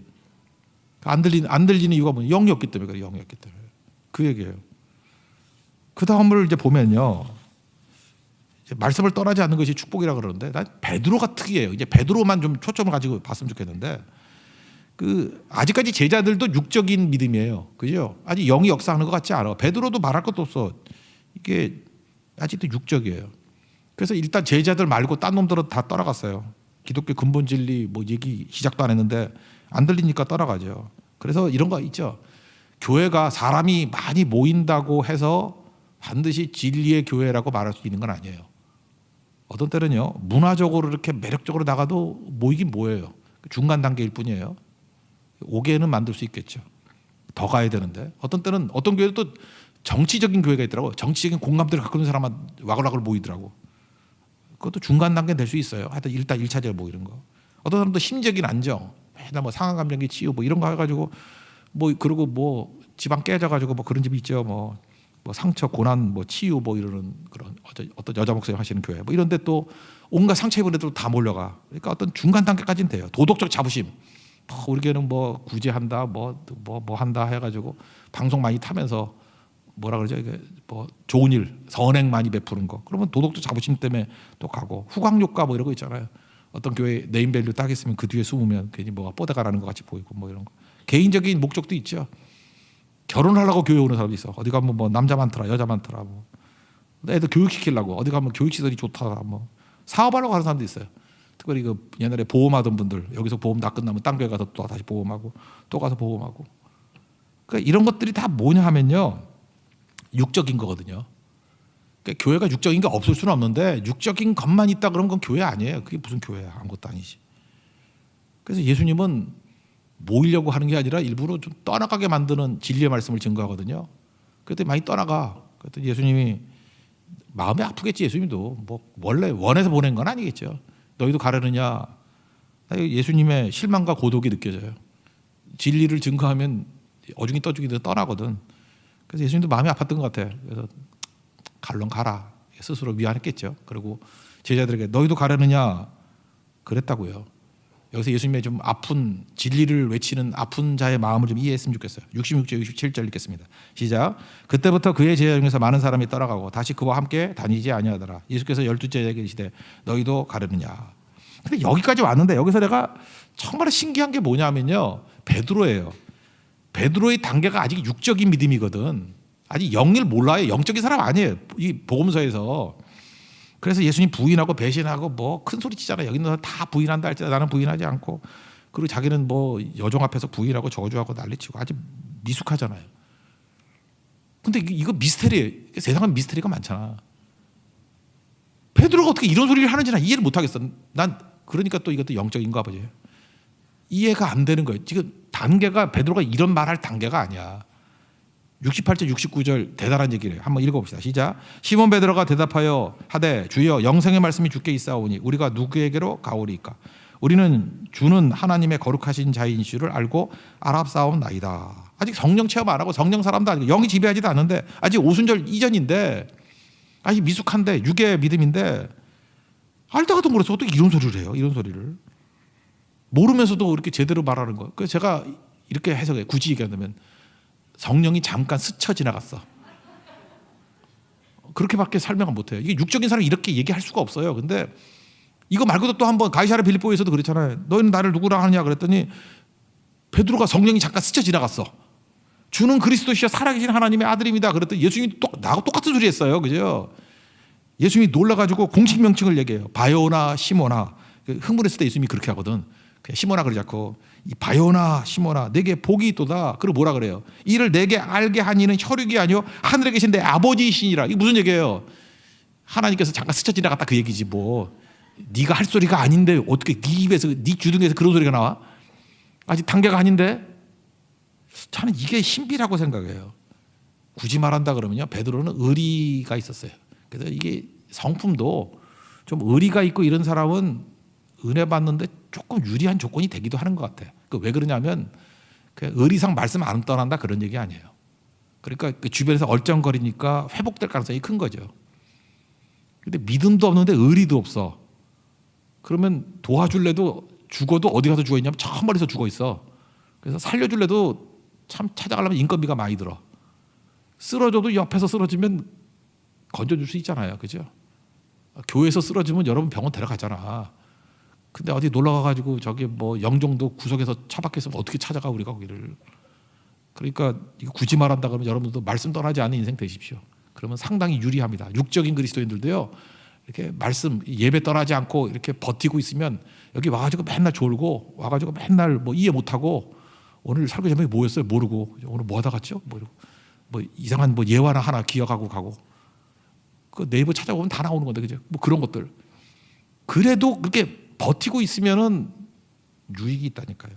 안 들리는 이유가 뭐냐? 영이 없기 때문에 그래. 영이 없기 때문에. 그 얘기예요. 그 다음을 이제 보면요, 이제 말씀을 떠나지 않는 것이 축복이라 그러는데, 난 베드로가 특이해요. 이제 베드로만 좀 초점을 가지고 봤으면 좋겠는데, 아직까지 제자들도 육적인 믿음이에요. 그죠? 아직 영이 역사하는 것 같지 않아. 베드로도 말할 것도 없어. 이게 아직도 육적이에요. 그래서 일단 제자들 말고 딴 놈들은 다 떠나갔어요. 기독교 근본 진리 뭐 얘기 시작도 안 했는데 안 들리니까 떠나가죠. 그래서 이런 거 있죠. 교회가 사람이 많이 모인다고 해서 반드시 진리의 교회라고 말할 수 있는 건 아니에요. 어떤 때는요, 문화적으로 이렇게 매력적으로 나가도 모이긴 뭐예요. 중간 단계일 뿐이에요. 5개는 만들 수 있겠죠. 더 가야 되는데, 어떤 때는 어떤 교회도 또 정치적인 교회가 있더라고요. 정치적인 공감대를 갖고 있는 사람만 와글와글 모이더라고. 그것도 중간 단계 될 수 있어요. 하여튼 일단 1차적으로 뭐 이런 거. 어떤 사람도 심적인 안정, 맨날 뭐 상한 감정기 치유 뭐 이런 거 해가지고 뭐 그러고 뭐 지방 깨져가지고 뭐 그런 집이 있죠. 뭐 상처 고난 뭐 치유 뭐 이러는 그런 어떤 여자 목사님 하시는 교회 뭐 이런데 또 온갖 상처 입은 애들 다 몰려가. 그러니까 어떤 중간 단계까지는 돼요. 도덕적 자부심. 우리 교회는 뭐 구제한다 뭐 한다 해가지고 방송 많이 타면서 뭐라 그러죠? 이게 뭐 좋은 일, 선행 많이 베푸는 거. 그러면 도덕적 자부심 때문에 또 가고, 후광효과 뭐 이런 거 있잖아요. 어떤 교회 네임밸류 딱 있으면 그 뒤에 숨으면 괜히 뭐가 뻗어가라는 것 같이 보이고 뭐 이런 거. 개인적인 목적도 있죠. 결혼하려고 교회 오는 사람도 있어. 어디 가면 뭐 남자 많더라, 여자 많더라. 뭐 애들 교육시키려고 어디 가면 교육시설이 좋더라. 뭐 사업하려고 하는 사람도 있어요. 특별히 그 옛날에 보험하던 분들, 여기서 보험 다 끝나면 딴 교회 가서 또 다시 보험하고 또 가서 보험하고. 그러니까 이런 것들이 다 뭐냐 하면요, 육적인 거거든요. 그러니까 교회가 육적인 게 없을 수는 없는데, 육적인 것만 있다 그러면 그건 교회 아니에요. 그게 무슨 교회야? 아무것도 아니지. 그래서 예수님은 모이려고 하는 게 아니라 일부러 좀 떠나가게 만드는 진리의 말씀을 증거하거든요. 그랬더니 많이 떠나가. 그랬더니 예수님이 마음이 아프겠지. 예수님도 뭐 원래 원해서 보낸 건 아니겠죠. 너희도 가려느냐? 예수님의 실망과 고독이 느껴져요. 진리를 증거하면 어중이 떠중이 떠나거든. 그래서 예수님도 마음이 아팠던 것 같아요. 그래서 갈론 가라. 스스로 미안했겠죠. 그리고 제자들에게 너희도 가려느냐? 그랬다고요. 여기서 예수님의 좀 아픈 진리를 외치는 아픈 자의 마음을 좀 이해했으면 좋겠어요. 66절, 67절 읽겠습니다. 시작. 그때부터 그의 제자 중에서 많은 사람이 떠나가고 다시 그와 함께 다니지 아니하더라. 예수께서 12제자에게 이르시되 너희도 가려느냐. 근데 여기까지 왔는데 여기서 내가 정말 신기한 게 뭐냐면요, 베드로예요. 베드로의 단계가 아직 육적인 믿음이거든. 아직 영을 몰라요. 영적인 사람 아니에요. 이 복음서에서. 그래서 예수님 부인하고 배신하고 뭐 큰 소리 치잖아요. 여기 있는 사람 다 부인한다 할지라도 나는 부인하지 않고, 그리고 자기는 뭐 여종 앞에서 부인하고 저주하고 난리치고 아주 미숙하잖아요. 근데 이거 미스테리예요. 세상은 미스테리가 많잖아. 베드로가 어떻게 이런 소리를 하는지 난 이해를 못하겠어. 난 그러니까 또 이것도 영적인가 보지. 이해가 안 되는 거예요. 지금 단계가 베드로가 이런 말할 단계가 아니야. 68절 69절 대단한 얘기를 한번 읽어봅시다. 시작. 시몬 베드로가 대답하여 하되 주여 영생의 말씀이 주께 있사오니 우리가 누구에게로 가오리이까? 우리는 주는 하나님의 거룩하신 자인 줄을 알고 알았사옵나이다. 아직 성령 체험 안 하고 성령 사람도 아니고 영이 지배하지도 않는데, 아직 오순절 이전인데, 아직 미숙한데 육의 믿음인데 알다가도 모르겠어. 어떻게 이런 소리를 해요? 이런 소리를 모르면서도 이렇게 제대로 말하는 거. 그래서 제가 이렇게 해석해. 굳이 얘기한다면 성령이 잠깐 스쳐 지나갔어. 그렇게밖에 설명을 못해요. 이게 육적인 사람이 이렇게 얘기할 수가 없어요. 근데 이거 말고도 또 한번 가이사랴 빌립보에서도 그랬잖아요. 너희는 나를 누구라 하느냐 그랬더니 베드로가 성령이 잠깐 스쳐 지나갔어. 주는 그리스도시여 살아계신 하나님의 아들입니다. 그랬더니 예수님이 나하고 똑같은 소리 했어요. 그죠? 예수님이 놀라가지고 공식 명칭을 얘기해요. 바요나 시모나. 흥분했을 때 예수님이 그렇게 하거든. 그냥 시몬아 그러지 않고 이 바요나 시몬아 내게 복이 있도다. 그리고 뭐라 그래요? 이를 내게 알게 한 이는 혈육이 아니요 하늘에 계신 내 아버지이시니라. 이게 무슨 얘기예요? 하나님께서 잠깐 스쳐 지나갔다 그 얘기지 뭐. 네가 할 소리가 아닌데 어떻게 네 입에서 네 주둥이에서 그런 소리가 나와? 아직 단계가 아닌데. 저는 이게 신비라고 생각해요. 굳이 말한다 그러면요, 베드로는 의리가 있었어요. 그래서 이게 성품도 좀 의리가 있고 이런 사람은 은혜 받는데 조금 유리한 조건이 되기도 하는 것 같아요. 왜 그러냐면 의리상 말씀 안 떠난다 그런 얘기 아니에요. 그러니까 그 주변에서 얼쩡거리니까 회복될 가능성이 큰 거죠. 근데 믿음도 없는데 의리도 없어. 그러면 도와줄래도 죽어도 어디 가서 죽어 있냐면 저 멀리서 죽어 있어. 그래서 살려줄래도 참 찾아가려면 인건비가 많이 들어. 쓰러져도 옆에서 쓰러지면 건져줄 수 있잖아요. 그죠? 교회에서 쓰러지면 여러분 병원 데려가잖아. 근데 어디 놀러 가가지고 저기 뭐 영종도 구석에서 차박했으면 어떻게 찾아가 우리가 거기를. 그러니까 이거 굳이 말한다 그러면 여러분들도 말씀 떠나지 않은 인생 되십시오. 그러면 상당히 유리합니다. 육적인 그리스도인들도요. 이렇게 말씀 예배 떠나지 않고 이렇게 버티고 있으면 여기 와가지고 맨날 졸고 와가지고 맨날 뭐 이해 못하고 오늘 설교 제목이 뭐였어요? 모르고 오늘 뭐 하다 갔죠? 뭐 이상한 뭐 예화나 하나 기억하고 가고 그 네이버 찾아보면 다 나오는 건데 그죠? 뭐 그런 것들. 그래도 그렇게 버티고 있으면은 유익이 있다니까요.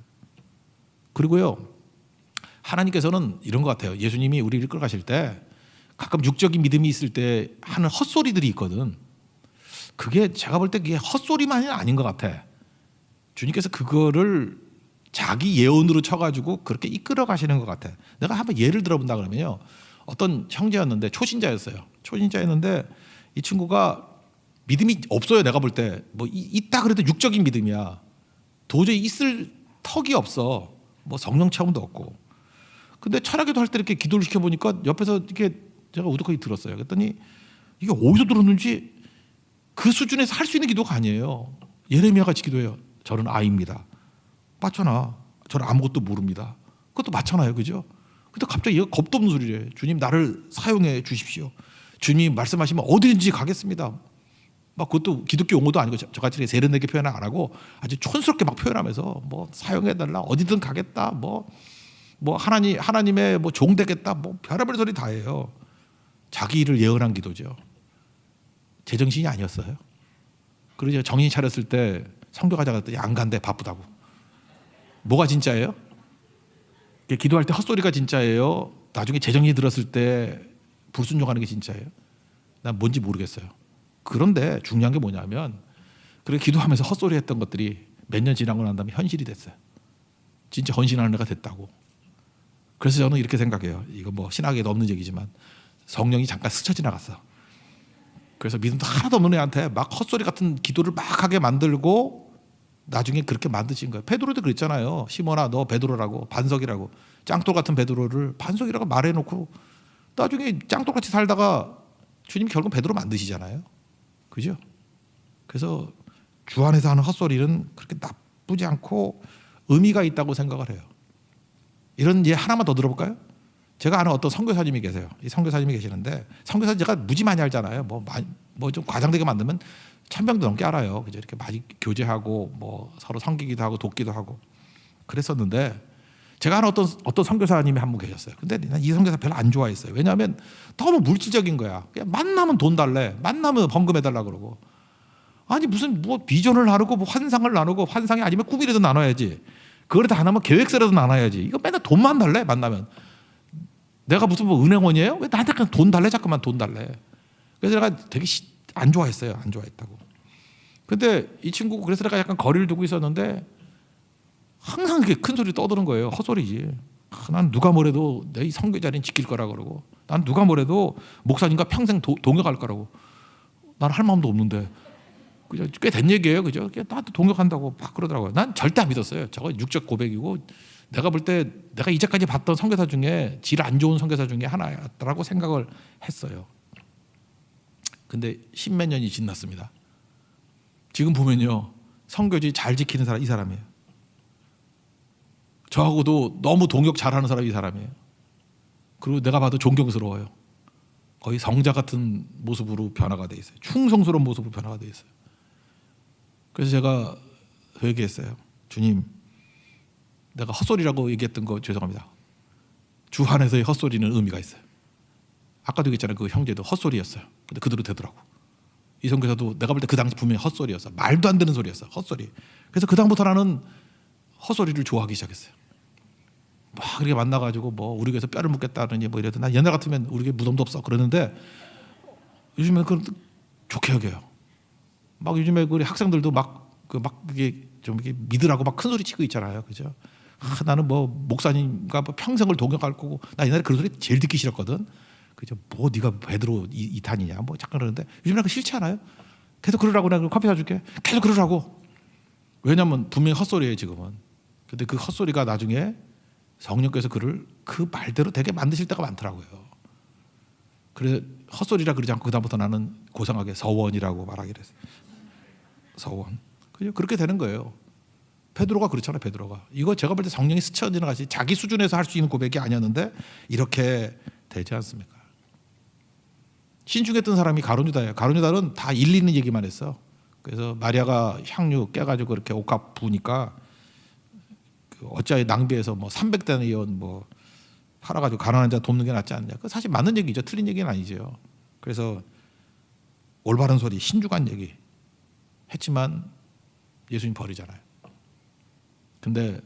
그리고요 하나님께서는 이런 것 같아요. 예수님이 우리를 끌어가실 때 가끔 육적인 믿음이 있을 때 하는 헛소리들이 있거든. 그게 제가 볼 때 그게 헛소리만이 아닌 것 같아. 주님께서 그거를 자기 예언으로 쳐가지고 그렇게 이끌어 가시는 것 같아. 내가 한번 예를 들어본다 그러면요. 어떤 형제였는데 초신자였어요. 초신자였는데 이 친구가 믿음이 없어요. 내가 볼 때 뭐 있다 그래도 육적인 믿음이야. 도저히 있을 턱이 없어. 뭐 성령 체험도 없고. 근데 철학기도 할 때 이렇게 기도를 시켜보니까 옆에서 이렇게 제가 우두커니 들었어요. 그랬더니 이게 어디서 들었는지 그 수준에서 할 수 있는 기도가 아니에요. 예레미야 같이 기도해요. 저는 아이입니다. 맞잖아. 저는 아무것도 모릅니다. 그것도 맞잖아요. 그죠? 근데 갑자기 얘가 겁도 없는 소리래. 주님 나를 사용해 주십시오. 주님 말씀하시면 어디든지 가겠습니다. 막 그것도 기독교 용어도 아니고 저같이 세련되게 표현을 안 하고 아주 촌스럽게 막 표현하면서 뭐 사용해달라 어디든 가겠다 뭐 하나님의 뭐 종 되겠다 뭐 별의별 소리 다 해요. 자기 일을 예언한 기도죠. 제정신이 아니었어요. 그러죠. 정신 차렸을 때 성교 가자 그랬더니 안 간대 바쁘다고. 뭐가 진짜예요? 기도할 때 헛소리가 진짜예요? 나중에 제정신이 들었을 때 불순종하는 게 진짜예요? 난 뭔지 모르겠어요. 그런데 중요한 게 뭐냐면 그렇게 기도하면서 헛소리 했던 것들이 몇 년 지나고 난 다음에 현실이 됐어요. 진짜 헌신하는 애가 됐다고. 그래서 저는 이렇게 생각해요. 이거 뭐 신학에도 없는 얘기지만 성령이 잠깐 스쳐 지나갔어. 그래서 믿음도 하나도 없는 애한테 막 헛소리 같은 기도를 막 하게 만들고 나중에 그렇게 만드신 거예요. 베드로도 그랬잖아요. 시몬아 너 베드로라고 반석이라고 짱돌 같은 베드로를 반석이라고 말해놓고 나중에 짱돌같이 살다가 주님이 결국 베드로 만드시잖아요. 그죠? 그래서 주 안에서 하는 헛소리는 그렇게 나쁘지 않고 의미가 있다고 생각을 해요. 이런 예 하나만 더 들어볼까요? 제가 아는 어떤 선교사님이 계세요. 이 선교사님이 계시는데 선교사 제가 무지 많이 알잖아요. 뭐 좀 과장되게 만들면 1000명도 넘게 알아요. 그죠? 이렇게 많이 교제하고 뭐 서로 섬기기도 하고 돕기도 하고 그랬었는데 제가 아는 어떤 선교사님이 한 분 계셨어요. 근데 난 이 선교사 별로 안 좋아했어요. 왜냐하면 너무 물질적인 거야. 그냥 만나면 돈 달래, 만나면 번금해 달라 그러고. 아니 무슨 뭐 비전을 나누고 뭐 환상을 나누고 환상이 아니면 꿈이라도 나눠야지. 그거라도 안 하면 계획서라도 나눠야지. 이거 맨날 돈만 달래 만나면. 내가 무슨 뭐 은행원이에요? 왜 나한테 그냥 돈 달래 자꾸만 돈 달래. 그래서 내가 되게 안 좋아했어요. 안 좋아했다고. 근데 이 친구가 그래서 내가 약간 거리를 두고 있었는데 항상 그렇게 큰 소리 떠드는 거예요. 헛소리지. 난 누가 뭐래도 내 이 선교 자리는 지킬 거라 그러고 난 누가 뭐래도 목사님과 평생 동역할 거라고. 난 할 마음도 없는데 그죠? 꽤 된 얘기예요. 그죠? 나도 동역한다고 막 그러더라고요. 난 절대 안 믿었어요. 저거 육적 고백이고 내가 볼 때 내가 이제까지 봤던 선교사 중에 질 안 좋은 선교사 중에 하나였다라고 생각을 했어요. 근데 10몇 년이 지났습니다. 지금 보면요. 선교지 잘 지키는 사람 이 사람이에요. 저하고도 너무 동역 잘하는 사람이 이 사람이에요. 그리고 내가 봐도 존경스러워요. 거의 성자 같은 모습으로 변화가 돼 있어요. 충성스러운 모습으로 변화가 돼 있어요. 그래서 제가 그 얘기했어요. 주님, 내가 헛소리라고 얘기했던 거 죄송합니다. 주 안에서의 헛소리는 의미가 있어요. 아까도 얘기했잖아요. 그 형제도 헛소리였어요. 근데 그대로 되더라고. 이 선교사도 내가 볼 때 그 당시 분명히 헛소리였어. 말도 안 되는 소리였어. 헛소리. 그래서 그 다음부터 나는 헛소리를 좋아하기 시작했어요. 막 그렇게 만나가지고 뭐 우리 교회에서 뼈를 묻겠다느니 뭐 이래도 난 옛날 같으면 우리 교회 무덤도 없어 그러는데 요즘에는 그걸 좋게 여겨요. 막 요즘에 우리 학생들도 막 이게 좀 이렇게 믿으라고 막 큰 소리 치고 있잖아요. 그죠? 나는 뭐 목사님과 뭐 평생을 동역할 거고 나 옛날에 그런 소리 제일 듣기 싫었거든. 그죠? 뭐 네가 베드로 이탄이냐 뭐 잠깐 그러는데 요즘에 그 싫지 않아요? 계속 그러라고 내가 커피 사줄게. 계속 그러라고. 왜냐면 분명히 헛소리예요 지금은. 근데 그 헛소리가 나중에 성령께서 그를 그 말대로 되게 만드실 때가 많더라고요. 그래서 헛소리라 그러지 않고 그다음부터 나는 고상하게 서원이라고 말하기로 했어요. 서원. 그렇게 되는 거예요. 베드로가 그렇잖아요. 베드로가. 이거 제가 볼 때 성령이 스쳐지는 것이 자기 수준에서 할 수 있는 고백이 아니었는데 이렇게 되지 않습니까? 신중했던 사람이 가룟유다예요. 가룟유다는 다 일리 있는 얘기만 했어. 그래서 마리아가 향유 깨가지고 이렇게 옷값 부으니까 어찌하여 낭비해서 뭐 300데나리온 뭐 팔아가지고 가난한 자 돕는 게 낫지 않냐. 그 사실 맞는 얘기죠. 틀린 얘기는 아니죠. 그래서 올바른 소리, 신중한 얘기 했지만 예수님 버리잖아요. 근데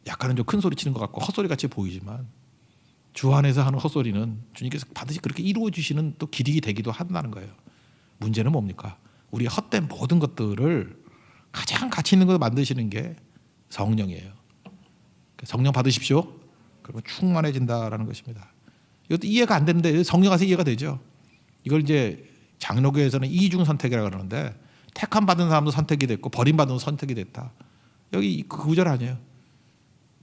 약간은 좀 큰 소리 치는 것 같고 헛소리 같이 보이지만 주 안에서 하는 헛소리는 주님께서 반드시 그렇게 이루어 주시는 또 길이 되기도 한다는 거예요. 문제는 뭡니까? 우리 헛된 모든 것들을 가장 가치 있는 걸 만드시는 게 성령이에요. 성령 받으십시오. 그러면 충만해진다라는 것입니다. 이것도 이해가 안 되는데 성령 안에서 이해가 되죠. 이걸 이제 장로교에서는 이중 선택이라고 그러는데 택함 받은 사람도 선택이 됐고 버림받은 선택이 됐다. 여기 그 구절 아니에요.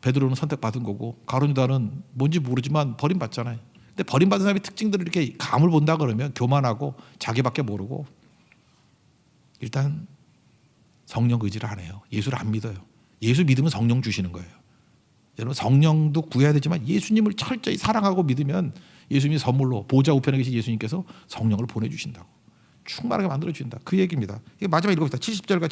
베드로는 선택받은 거고 가룟유다는 뭔지 모르지만 버림받잖아요. 근데 버림받은 사람의 특징들을 이렇게 감을 본다 그러면 교만하고 자기밖에 모르고 일단 성령 의지를 안 해요. 예수를 안 믿어요. 예수 믿으면 성령 주시는 거예요. 여러분 성령도 구해야 되지만 예수님을 철저히 사랑하고 믿으면 예수님이 선물로 보좌 우편에 계신 예수님께서 성령을 보내주신다고 충만하게 만들어주신다. 그 얘기입니다. 마지막 읽어봅시다. 70절과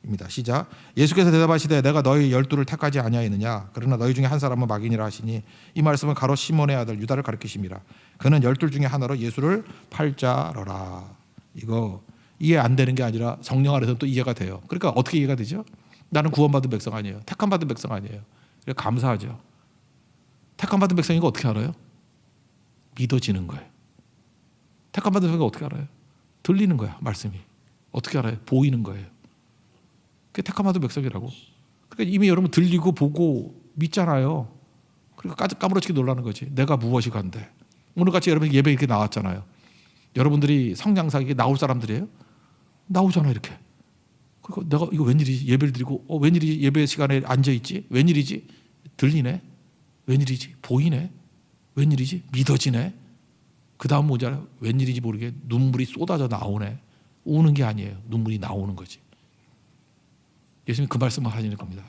71절입니다. 시작. 예수께서 대답하시되 내가 너희 12를 택하지 아니하였느냐. 그러나 너희 중에 한 사람은 막인이라 하시니 이 말씀은 가롯 시몬의 아들 유다를 가리키심이라. 그는 12 중에 하나로 예수를 팔자러라. 이거 이해 안 되는 게 아니라 성령 안에서는 또 이해가 돼요. 그러니까 어떻게 이해가 되죠? 나는 구원받은 백성 아니에요. 택함받은 백성 아니에요. 그래서 감사하죠. 택함받은 백성인 거 어떻게 알아요? 믿어지는 거예요. 택함받은 백성이 어떻게 알아요? 들리는 거야 말씀이. 어떻게 알아요? 보이는 거예요. 그게 택함받은 백성이라고. 그러니까 이미 여러분 들리고 보고 믿잖아요. 그러니까 까무러치게 놀라는 거지. 내가 무엇이 간대. 오늘같이 여러분 예배 이렇게 나왔잖아요. 여러분들이 성장사에게 나올 사람들이에요? 나오잖아요 이렇게. 그러니까 내가 이거 웬일이지? 예배를 드리고 웬일이지? 예배 시간에 앉아있지? 웬일이지? 들리네? 웬일이지? 보이네? 웬일이지? 믿어지네? 그 다음 뭐잖아요? 웬일인지 모르게 눈물이 쏟아져 나오네. 우는 게 아니에요. 눈물이 나오는 거지. 예수님이 그 말씀을 하시는 겁니다.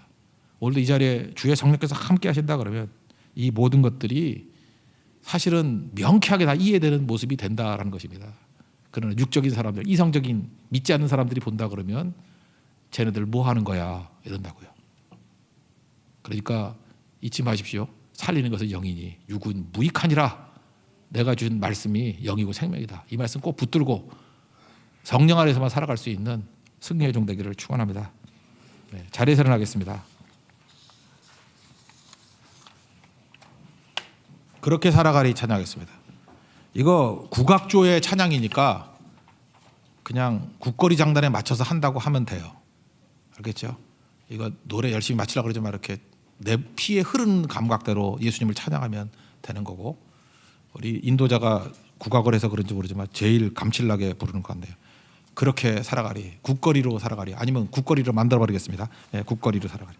오늘도 이 자리에 주의 성령께서 함께 하신다 그러면 이 모든 것들이 사실은 명쾌하게 다 이해되는 모습이 된다라는 것입니다. 그러나 육적인 사람들, 이성적인 믿지 않는 사람들이 본다 그러면 쟤네들 뭐 하는 거야 이런다고요. 그러니까 잊지 마십시오. 살리는 것은 영이니 육은 무익하니라. 내가 준 말씀이 영이고 생명이다. 이 말씀 꼭 붙들고 성령 안에서만 살아갈 수 있는 승리의 종 되기를 축원합니다. 네, 자리에서 일어나겠습니다. 그렇게 살아가리 찬양하겠습니다. 이거 국악조의 찬양이니까 그냥 국거리 장단에 맞춰서 한다고 하면 돼요. 알겠죠? 이거 노래 열심히 맞추려고 그러지 마. 이렇게 내 피에 흐르는 감각대로 예수님을 찬양하면 되는 거고, 우리 인도자가 국악을 해서 그런지 모르지만 제일 감칠나게 부르는 것 같네요. 그렇게 살아가리. 국거리로 살아가리. 아니면 국거리로 만들어버리겠습니다. 네, 국거리로 살아가리.